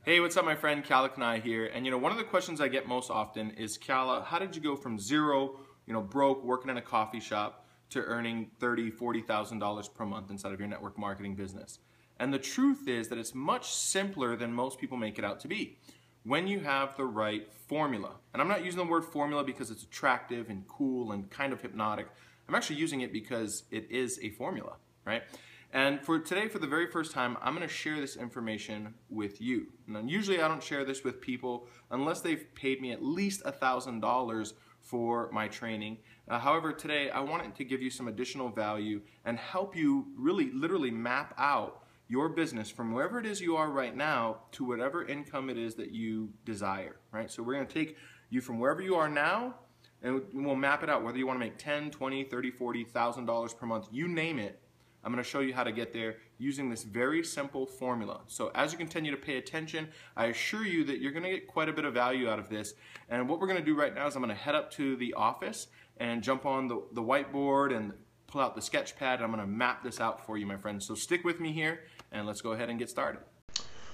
Hey, what's up, my friend? Kala Kanai here. And one of the questions I get most often is, Kala, how did you go from zero, broke, working in a coffee shop, to earning $30,000, $40,000 per month inside of your network marketing business? And the truth is that it's much simpler than most people make it out to be when you have the right formula. And I'm not using the word formula because it's attractive and cool and kind of hypnotic. I'm actually using it because it is a formula, right? And for today, for the very first time, I'm going to share this information with you. Now, usually I don't share this with people unless they've paid me at least $1,000 for my training. However, today I wanted to give you some additional value and help you really literally map out your business from wherever it is you are right now to whatever income it is that you desire, right? So we're going to take you from wherever you are now and we'll map it out, whether you want to make $10, $20, $30, $40,000 per month, you name it. I'm going to show you how to get there using this very simple formula. So as you continue to pay attention, I assure you that you're going to get quite a bit of value out of this. And what we're going to do right now is I'm going to head up to the office and jump on the whiteboard and pull out the sketch pad. And I'm going to map this out for you, my friends. So stick with me here and let's go ahead and get started.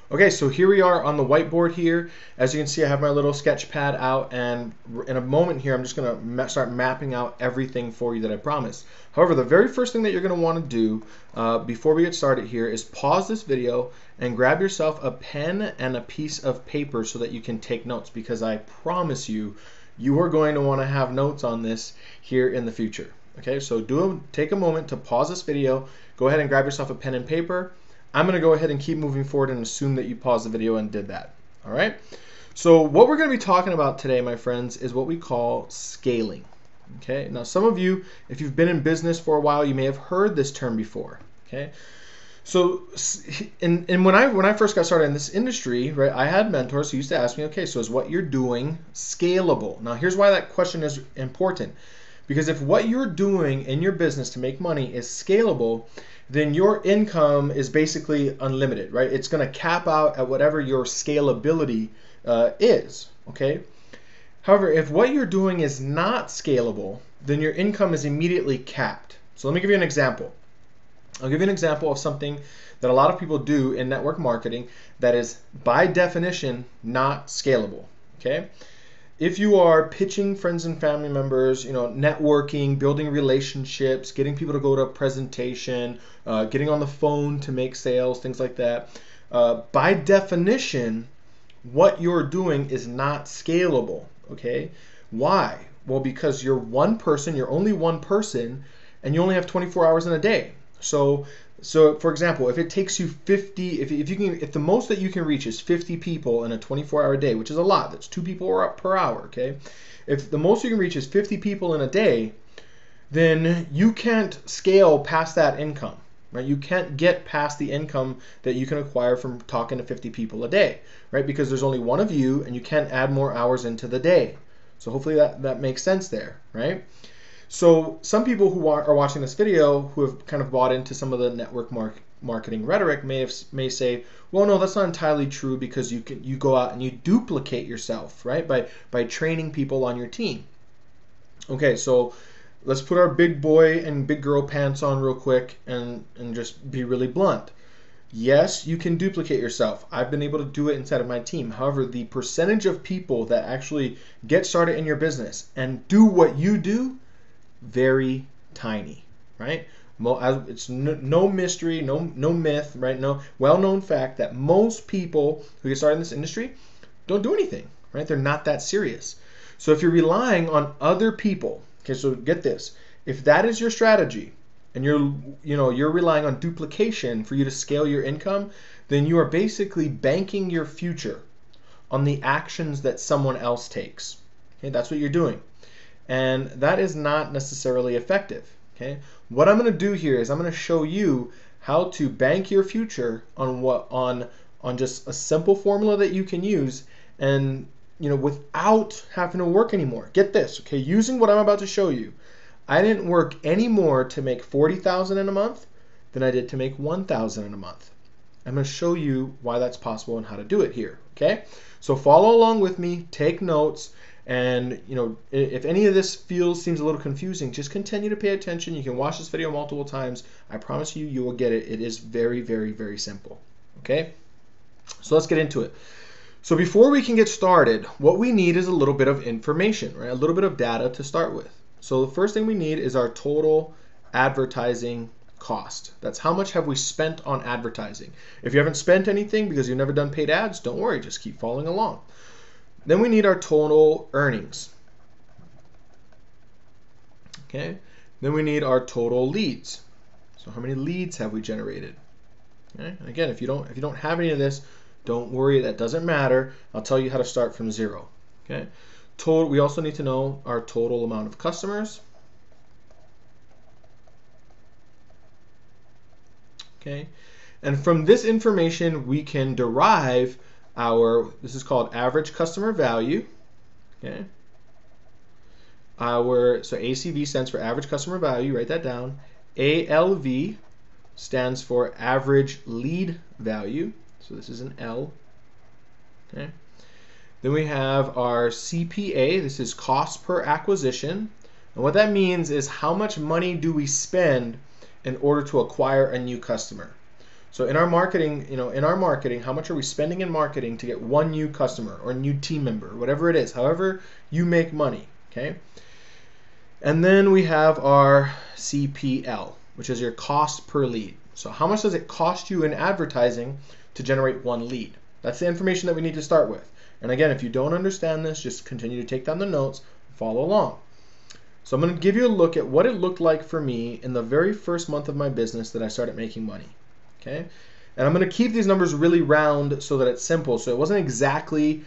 Okay, so here we are on the whiteboard here. As you can see, I have my little sketch pad out, and in a moment here, I'm just going to start mapping out everything for you that I promised. However, the very first thing that you're going to want to do before we get started here is pause this video and grab yourself a pen and a piece of paper so that you can take notes, because I promise you, you are going to want to have notes on this here in the future. Okay, so take a moment to pause this video, go ahead and grab yourself a pen and paper. I'm going to go ahead and keep moving forward and assume that you paused the video and did that. All right. So what we're going to be talking about today, my friends, is what we call scaling. Okay. Now, some of you, if you've been in business for a while, you may have heard this term before. Okay. So, when I first got started in this industry, right, I had mentors who used to ask me, okay, so is what you're doing scalable? Now, here's why that question is important. Because if what you're doing in your business to make money is scalable, then your income is basically unlimited, right? It's going to cap out at whatever your scalability is, okay? However, if what you're doing is not scalable, then your income is immediately capped. So let me give you an example. I'll give you an example of something that a lot of people do in network marketing that is by definition not scalable, okay? If you are pitching friends and family members, networking, building relationships, getting people to go to a presentation, getting on the phone to make sales, things like that, by definition, what you're doing is not scalable, okay? Why? Well, because you're one person, you're only one person, and you only have 24 hours in a day. So for example, if it takes you 50, if the most that you can reach is 50 people in a 24-hour day, which is a lot, that's 2 people per hour, okay? If the most you can reach is 50 people in a day, then you can't scale past that income, right? You can't get past the income that you can acquire from talking to 50 people a day, right? Because there's only one of you and you can't add more hours into the day. So hopefully that makes sense there, right? So some people who are watching this video who have kind of bought into some of the network marketing rhetoric may say, well, no, that's not entirely true, because you go out and you duplicate yourself, right? By training people on your team. Okay, so let's put our big boy and big girl pants on real quick and just be really blunt. Yes, you can duplicate yourself. I've been able to do it inside of my team. However, the percentage of people that actually get started in your business and do what you do, very tiny, right? It's no mystery, no myth, right? No well-known fact that most people who get started in this industry don't do anything, right? They're not that serious. So if you're relying on other people, okay, so get this, if that is your strategy and you're relying on duplication for you to scale your income, then you are basically banking your future on the actions that someone else takes. Okay, that's what you're doing. And that is not necessarily effective. Okay, what I'm going to do here is I'm going to show you how to bank your future on just a simple formula that you can use, and without having to work anymore. Get this, okay? Using what I'm about to show you, I didn't work any more to make $40,000 in a month than I did to make $1,000 in a month. I'm going to show you why that's possible and how to do it here. Okay, so follow along with me, take notes. And if any of this seems a little confusing, just continue to pay attention. You can watch this video multiple times. I promise you, you will get it. It is very, very, very simple. Okay? So let's get into it. So before we can get started, what we need is a little bit of information, right? A little bit of data to start with. So the first thing we need is our total advertising cost. That's how much have we spent on advertising. If you haven't spent anything because you've never done paid ads, don't worry, just keep following along. Then we need our total earnings. Okay. Then we need our total leads. So how many leads have we generated? Okay. And again, if you don't have any of this, don't worry, that doesn't matter. I'll tell you how to start from zero. Okay. Total. We also need to know our total amount of customers. Okay. And from this information, we can derive this is called average customer value. Okay. So ACV stands for average customer value. Write that down. ALV stands for average lead value. So this is an L. Okay. Then we have our CPA. This is cost per acquisition. And what that means is how much money do we spend in order to acquire a new customer. So in our marketing, how much are we spending in marketing to get one new customer or new team member, whatever it is, however you make money, okay? And then we have our CPL, which is your cost per lead. So how much does it cost you in advertising to generate one lead? That's the information that we need to start with. And again, if you don't understand this, just continue to take down the notes, follow along. So I'm going to give you a look at what it looked like for me in the very first month of my business that I started making money. Okay? And I'm going to keep these numbers really round so that it's simple. So it wasn't exactly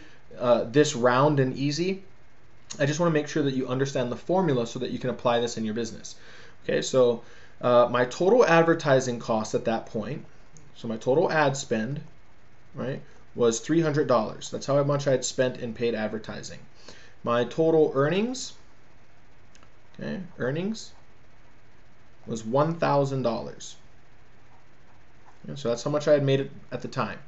this round and easy. I just want to make sure that you understand the formula so that you can apply this in your business. Okay, so my total advertising cost at that point, so my total ad spend, right, was $300. That's how much I had spent in paid advertising. My total earnings, okay, was $1,000. So that's how much I had made it at the time.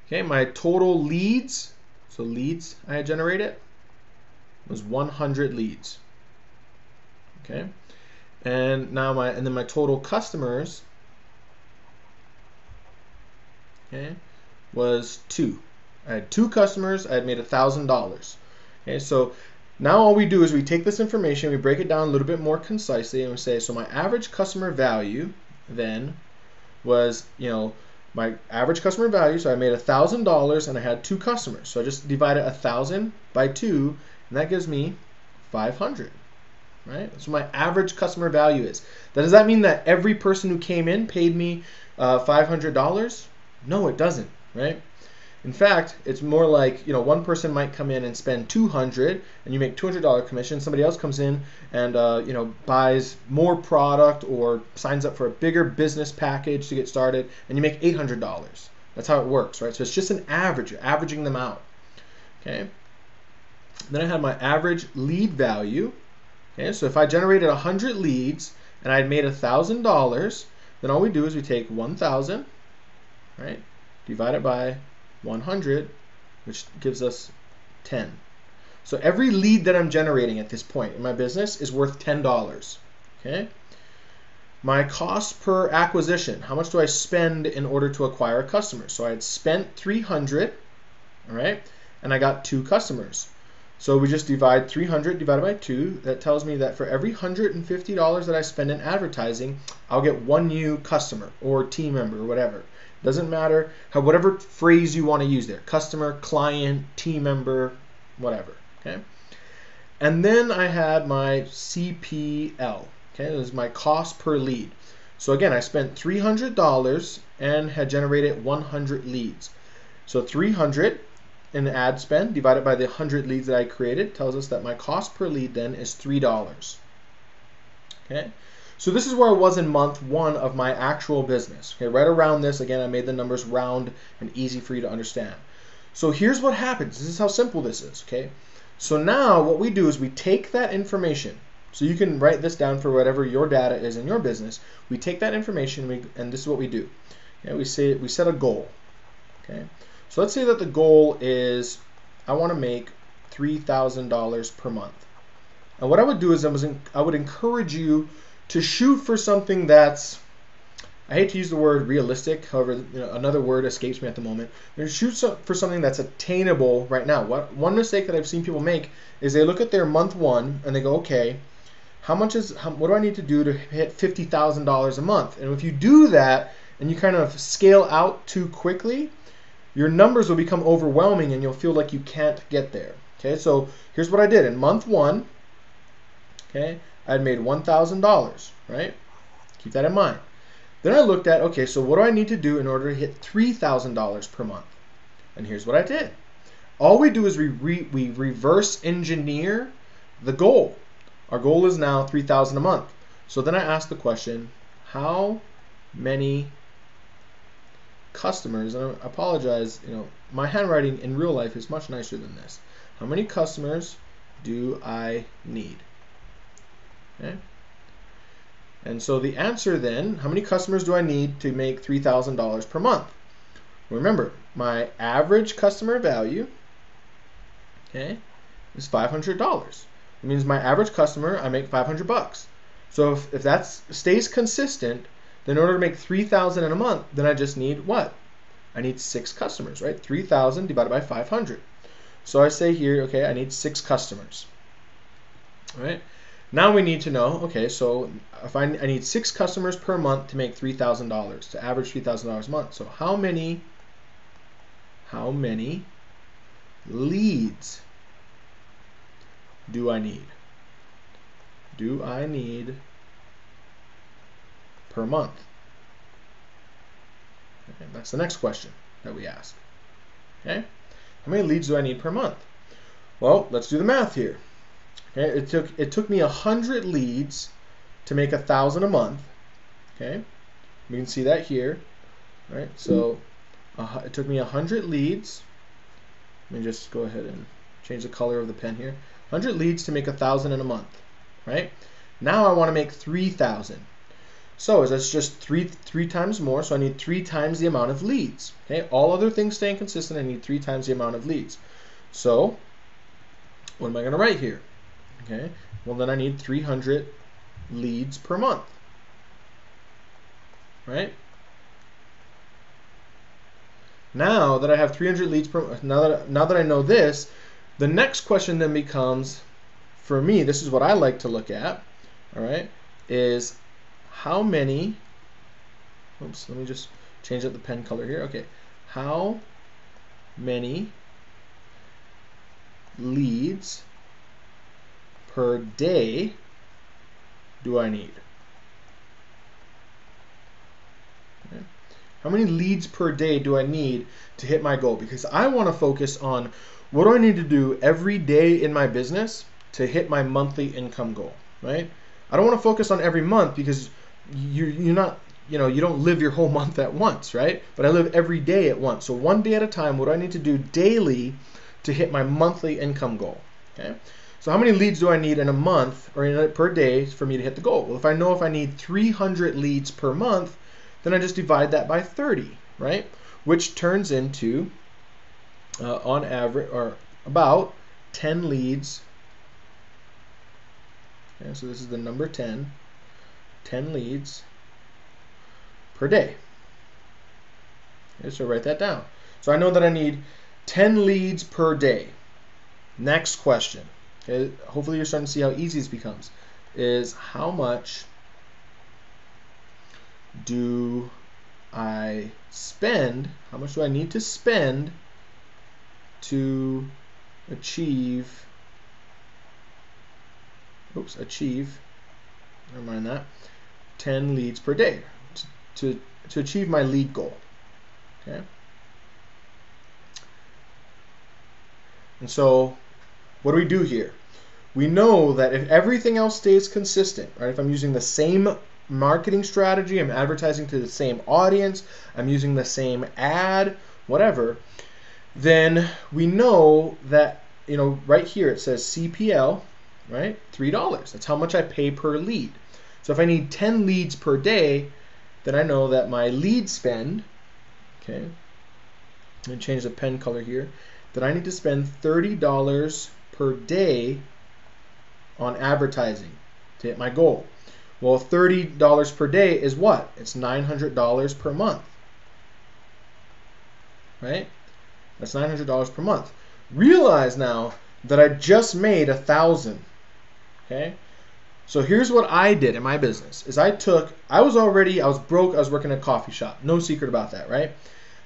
Okay, my total leads, so leads I had generated, was 100 leads. Okay, and then my total customers, okay, was 2. I had 2 customers. I had made $1,000. Okay, so now all we do is we take this information, we break it down a little bit more concisely, and we say, so my average customer value then was, my average customer value. So I made $1,000 and I had 2 customers. So I just divided 1,000 by 2, and that gives me 500. Right? That's what my average customer value is. Does that mean that every person who came in paid me $500? No, it doesn't. Right? In fact, it's more like, one person might come in and spend $200 and you make $200 commission. Somebody else comes in and buys more product or signs up for a bigger business package to get started, and you make $800. That's how it works, right? So it's just an average. You're averaging them out. Okay. Then I had my average lead value. Okay, so if I generated 100 leads and I had made $1,000, then all we do is we take 1,000, right, divide it by 100, which gives us 10. So every lead that I'm generating at this point in my business is worth $10. Okay. My cost per acquisition, how much do I spend in order to acquire a customer? So I had spent $300, all right, and I got 2 customers. So we just divide 300 divided by 2. That tells me that for every $150 that I spend in advertising, I'll get 1 new customer or team member or whatever. Doesn't matter, whatever phrase you want to use there. Customer, client, team member, whatever. Okay. And then I had my CPL. Okay, this is my cost per lead. So again, I spent $300 and had generated 100 leads. So 300 in ad spend divided by the 100 leads that I created tells us that my cost per lead then is $3. Okay. So this is where I was in month 1 of my actual business. Okay, right around this, again, I made the numbers round and easy for you to understand. So here's what happens. This is how simple this is, okay? So now what we do is we take that information. So you can write this down for whatever your data is in your business. We take that information and this is what we do. Okay, we set a goal. Okay, so let's say that the goal is I want to make $3,000 per month. And what I would do is I would encourage you to shoot for something that's I hate to use the word realistic, however, another word escapes me at the moment. Shoot for something that's attainable right now. One mistake that I've seen people make is they look at their month one and they go, okay, what do I need to do to hit $50,000 a month? And if you do that and you kind of scale out too quickly, your numbers will become overwhelming and you'll feel like you can't get there. Okay, so here's what I did in month one. Okay, I had made $1,000, right? Keep that in mind. Then I looked at, okay, so what do I need to do in order to hit $3,000 per month? And here's what I did. All we do is we reverse engineer the goal. Our goal is now $3,000 a month. So then I asked the question, how many customers, and I apologize, my handwriting in real life is much nicer than this. How many customers do I need? Okay. And so the answer then, how many customers do I need to make $3,000 per month? Remember, my average customer value, okay, is $500. It means my average customer, I make $500. So if that stays consistent, then in order to make $3,000 in a month, then I just need what? I need 6 customers, right? 3,000 divided by 500. So I say here, okay, I need 6 customers. All right. Now we need to know, okay, so if I need 6 customers per month to make $3,000, to average $3,000 a month. So how many leads do I need? Do I need per month? Okay, that's the next question that we ask. Okay, how many leads do I need per month? Well, let's do the math here. Okay, it took me 100 leads to make 1,000 a month. Okay, we can see that here, right? So it took me 100 leads. Let me just go ahead and change the color of the pen here. 100 leads to make 1,000 in a month, right? Now I want to make 3,000. So that's just three times more. So I need 3 times the amount of leads. Okay, all other things staying consistent, I need 3 times the amount of leads. So what am I going to write here? Okay, well then I need 300 leads per month, right? Now that I have 300 leads per month, now that I know this, the next question then becomes, for me, this is what I like to look at, all right, is how many, oops, let me just change up the pen color here. Okay, how many leads per day do I need? Okay. How many leads per day do I need to hit my goal? Because I want to focus on what do I need to do every day in my business to hit my monthly income goal, right? I don't want to focus on every month because you're not, you don't live your whole month at once, right? But I live every day at once. So one day at a time, what do I need to do daily to hit my monthly income goal? Okay. So how many leads do I need in a month or per day for me to hit the goal? Well, if I need 300 leads per month, then I just divide that by 30, right? Which turns into, on average, or about 10 leads. Okay, so this is the number 10 leads per day. Okay, so write that down. So I know that I need 10 leads per day. Next question. Okay, hopefully you're starting to see how easy this becomes. Is how much do I spend? How much do I need to spend to achieve? Never mind that. 10 leads per day to achieve my lead goal. Okay. And so, what do we do here? We know that if everything else stays consistent, right? If I'm using the same marketing strategy, I'm advertising to the same audience, I'm using the same ad, whatever, then we know that, right here it says CPL, right? $3. That's how much I pay per lead. So if I need 10 leads per day, then I know that my lead spend, okay, let me change the pen color here, that I need to spend $30 per day on advertising to hit my goal, Well, $30 per day is what? It's $900 per month, right? That's $900 per month. Realize now that I just made $1,000, okay? So here's what I did in my business is I was broke, I was working in a coffee shop. No secret about that, right?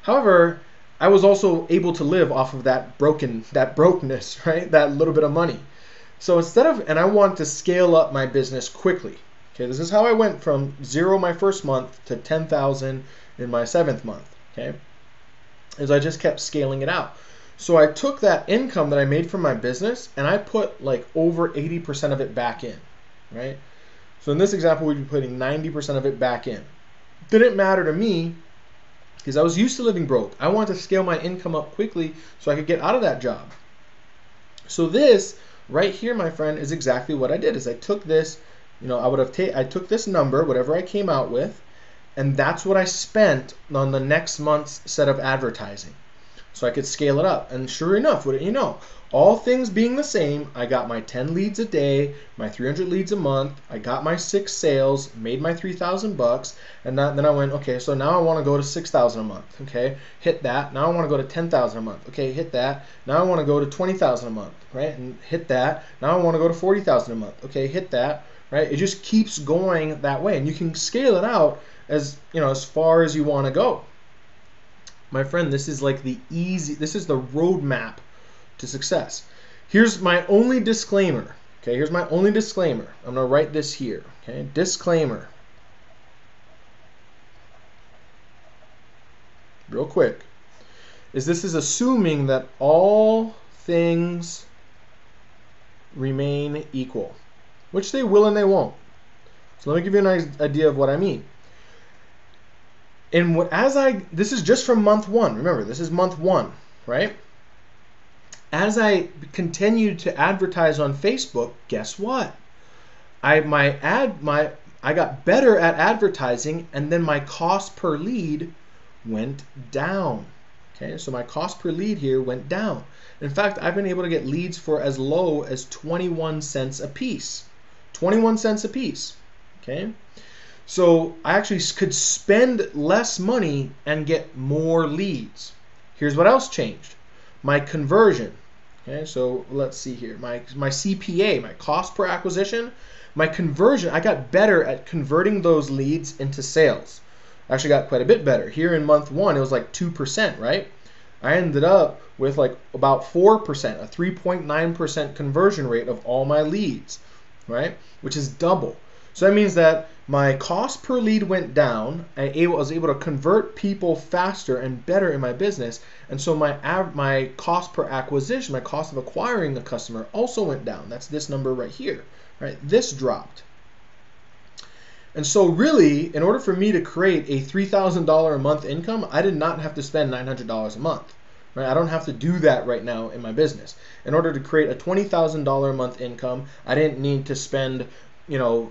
However, I was also able to live off of that brokenness, right? That little bit of money. So and I wanted to scale up my business quickly. Okay, this is how I went from 0 my first month to 10,000 in my 7th month, okay? Is I just kept scaling it out. So I took that income that I made from my business and I put like over 80% of it back in, right? So in this example, we'd be putting 90% of it back in. Didn't matter to me because I was used to living broke. I wanted to scale my income up quickly so I could get out of that job. So this right here, my friend, is exactly what I did. Is I took this, I took this number, whatever I came out with, and that's what I spent on the next month's set of advertising. So I could scale it up. And sure enough, wouldn't you know, all things being the same, I got my 10 leads a day, my 300 leads a month, I got my 6 sales, made my $3,000, and then I went, okay, so now I want to go to 6,000 a month, okay, hit that. Now I want to go to 10,000 a month, okay, hit that. Now I want to go to 20,000 a month, right, and hit that. Now I want to go to 40,000 a month, okay, hit that, right. It just keeps going that way, and you can scale it out as far as you want to go. My friend, this is like this is the roadmap to success. Here's my only disclaimer. Okay, here's my only disclaimer. I'm going to write this here. Okay, disclaimer. Real quick. This is assuming that all things remain equal, which they will and they won't. So let me give you an idea of what I mean. This is just from month 1. Remember, this is month 1, right? As I continued to advertise on Facebook, guess what? I got better at advertising, and then my cost per lead went down. Okay, so my cost per lead here went down. In fact, I've been able to get leads for as low as 21 cents a piece. 21 cents a piece. Okay? So I actually could spend less money and get more leads. Here's what else changed. My conversion. Okay, so let's see here. My CPA, my cost per acquisition, my conversion, I got better at converting those leads into sales. I actually got quite a bit better. Here in month 1, it was like 2%, right? I ended up with like about 4%, a 3.9% conversion rate of all my leads, right? Which is double. So that means that my cost per lead went down. I was able to convert people faster and better in my business. And so my cost per acquisition, my cost of acquiring a customer also went down. That's this number right here, right? This dropped. And so really, in order for me to create a $3,000 a month income, I did not have to spend $900 a month. Right? I don't have to do that right now in my business. In order to create a $20,000 a month income, I didn't need to spend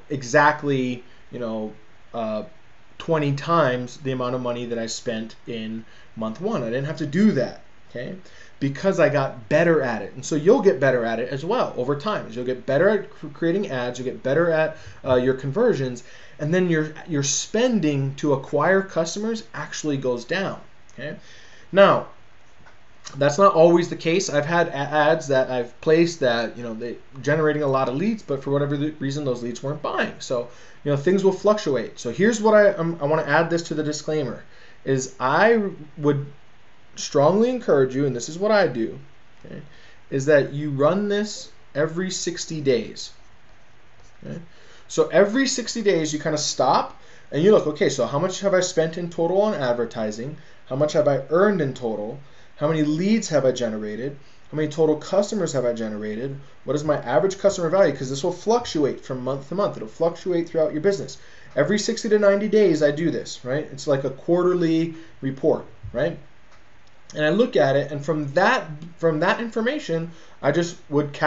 exactly 20 times the amount of money that I spent in month 1. I didn't have to do that, okay? Because I got better at it. And so you'll get better at it as well over time. As you'll get better at creating ads, you'll get better at your conversions, and then your spending to acquire customers actually goes down, okay? Now, that's not always the case. I've had ads that I've placed that they generating a lot of leads, but for whatever reason those leads weren't buying. So things will fluctuate. So here's what I want to add this to the disclaimer is I would strongly encourage you, and this is what I do, okay, is that you run this every 60 days. Okay? So every 60 days you kind of stop and you look, okay, so how much have I spent in total on advertising? How much have I earned in total? How many leads have I generated? How many total customers have I generated? What is my average customer value? Because this will fluctuate from month to month. It'll fluctuate throughout your business. Every 60 to 90 days I do this, right? It's like a quarterly report, right? And I look at it, and from that information, I just would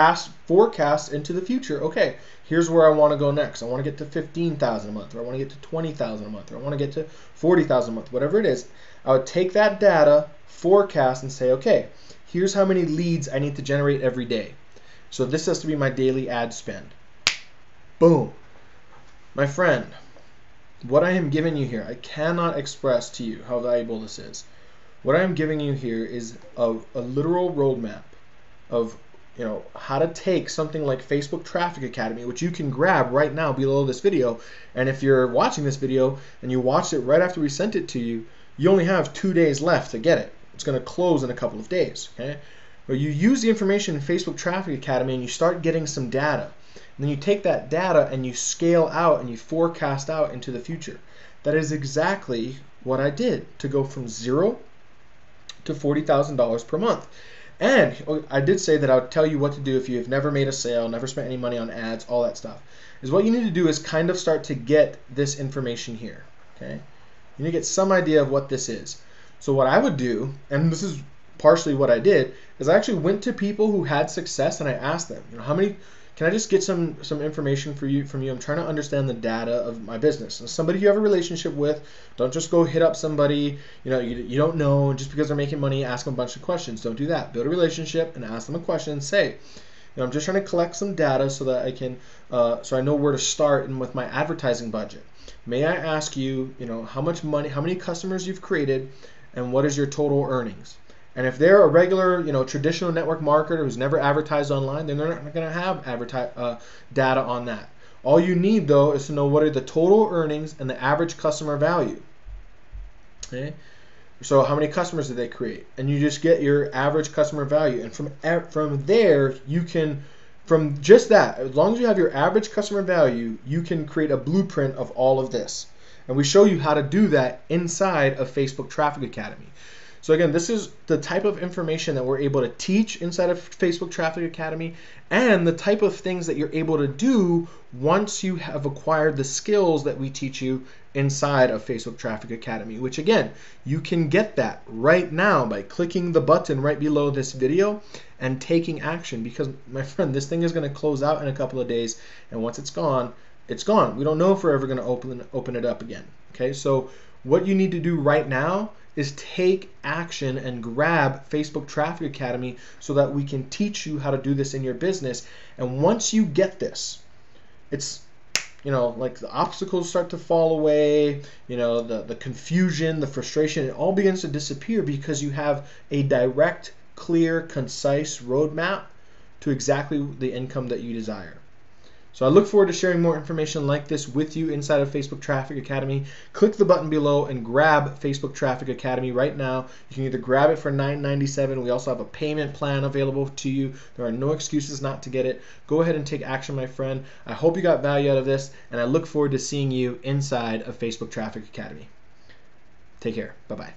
forecast into the future. Okay, here's where I want to go next. I want to get to 15,000 a month, or I want to get to 20,000 a month, or I want to get to 40,000 a month, whatever it is. I would take that data, forecast, and say, okay, here's how many leads I need to generate every day. So this has to be my daily ad spend. Boom. My friend, what I am giving you here, I cannot express to you how valuable this is. What I am giving you here is a literal roadmap of how to take something like Facebook Traffic Academy, which you can grab right now below this video. And if you're watching this video and you watched it right after we sent it to you, you only have 2 days left to get it. It's going to close in a couple of days. Okay, but you use the information in Facebook Traffic Academy and you start getting some data. And then you take that data and you scale out and you forecast out into the future. That is exactly what I did to go from $0 to $40,000 per month. And I did say that I would tell you what to do if you have never made a sale, never spent any money on ads, all that stuff. Is what you need to do is kind of start to get this information here. Okay, you need to get some idea of what this is. So what I would do, and this is partially what I did, is I actually went to people who had success and I asked them, how many. Can I just get some information from you? I'm trying to understand the data of my business. And somebody you have a relationship with, don't just go hit up somebody you don't know, and just because they're making money, ask them a bunch of questions. Don't do that. Build a relationship and ask them a question and say, I'm just trying to collect some data so that I can, so I know where to start and with my advertising budget. May I ask you, how much money, how many customers you've created, and what is your total earnings? And if they're a regular, traditional network marketer who's never advertised online, then they're not going to have data on that. All you need, though, is to know what are the total earnings and the average customer value. Okay? So how many customers did they create? And you just get your average customer value. And from there, you can, from just that, as long as you have your average customer value, you can create a blueprint of all of this. And we show you how to do that inside of Facebook Traffic Academy. So again, this is the type of information that we're able to teach inside of Facebook Traffic Academy, and the type of things that you're able to do once you have acquired the skills that we teach you inside of Facebook Traffic Academy, which again, you can get that right now by clicking the button right below this video and taking action, because my friend, this thing is going to close out in a couple of days, and once it's gone, it's gone. We don't know if we're ever going to open it up again. Okay, so what you need to do right now is take action and grab Facebook Traffic Academy so that we can teach you how to do this in your business. And once you get this, it's, like the obstacles start to fall away, the confusion, the frustration, it all begins to disappear because you have a direct, clear, concise roadmap to exactly the income that you desire. So I look forward to sharing more information like this with you inside of Facebook Traffic Academy. Click the button below and grab Facebook Traffic Academy right now. You can either grab it for $9.97. We also have a payment plan available to you. There are no excuses not to get it. Go ahead and take action, my friend. I hope you got value out of this, and I look forward to seeing you inside of Facebook Traffic Academy. Take care. Bye-bye.